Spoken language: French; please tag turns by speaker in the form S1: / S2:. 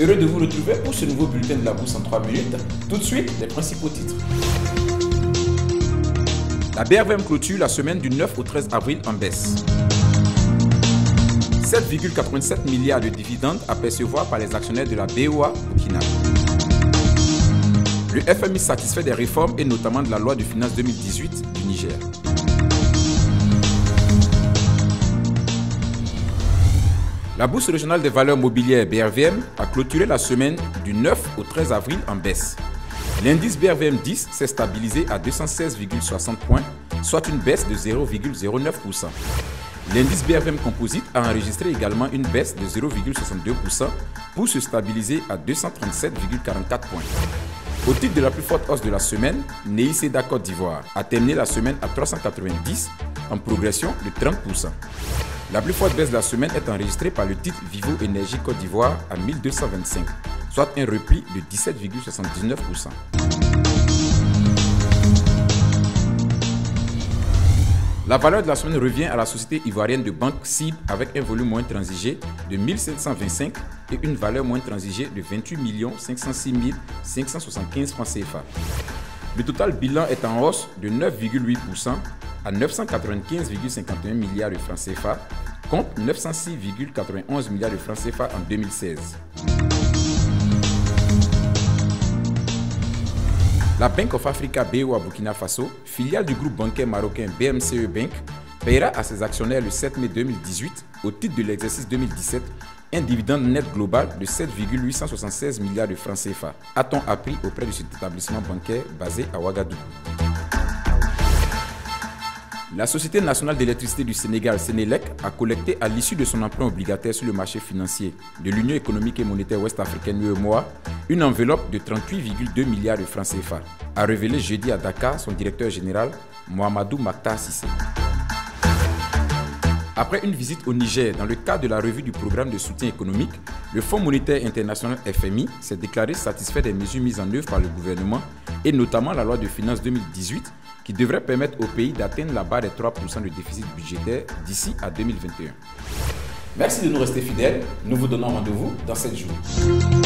S1: Heureux de vous retrouver pour ce nouveau bulletin de la bourse en 3 minutes. Tout de suite, les principaux titres. La BRVM clôture la semaine du 9 au 13 avril en baisse. 7,87 milliards de dividendes à percevoir par les actionnaires de la BOA Burkina. Le FMI satisfait des réformes et notamment de la loi de finances 2018 du Niger. La Bourse régionale des valeurs mobilières BRVM a clôturé la semaine du 9 au 13 avril en baisse. L'indice BRVM 10 s'est stabilisé à 216,60 points, soit une baisse de 0,09%. L'indice BRVM Composite a enregistré également une baisse de 0,62% pour se stabiliser à 237,44 points. Au titre de la plus forte hausse de la semaine, NEICEDA Côte d'Ivoire a terminé la semaine à 390 en progression de 30%. La plus forte baisse de la semaine est enregistrée par le titre Vivo Énergie Côte d'Ivoire à 1225, soit un repli de 17,79%. La valeur de la semaine revient à la société ivoirienne de banque CIB avec un volume moins transigé de 1725 et une valeur moins transigée de 28 506 575 francs CFA. Le total bilan est en hausse de 9,8% à 995,51 milliards de francs CFA contre 906,91 milliards de francs CFA en 2016. La Bank of Africa BOA Burkina Faso, filiale du groupe bancaire marocain BMCE Bank, paiera à ses actionnaires le 7 mai 2018, au titre de l'exercice 2017, un dividende net global de 7,876 milliards de francs CFA, a-t-on appris auprès de cet établissement bancaire basé à Ouagadougou. La Société nationale d'électricité du Sénégal, Sénélec, a collecté à l'issue de son emprunt obligataire sur le marché financier de l'Union économique et monétaire ouest-africaine UEMOA une enveloppe de 38,2 milliards de francs CFA, a révélé jeudi à Dakar son directeur général Mohamedou Makhtar Cissé. Après une visite au Niger dans le cadre de la revue du programme de soutien économique, le Fonds monétaire international FMI s'est déclaré satisfait des mesures mises en œuvre par le gouvernement et notamment la loi de finances 2018 qui devrait permettre au pays d'atteindre la barre des 3% de déficit budgétaire d'ici à 2021. Merci de nous rester fidèles. Nous vous donnons rendez-vous dans 7 jours.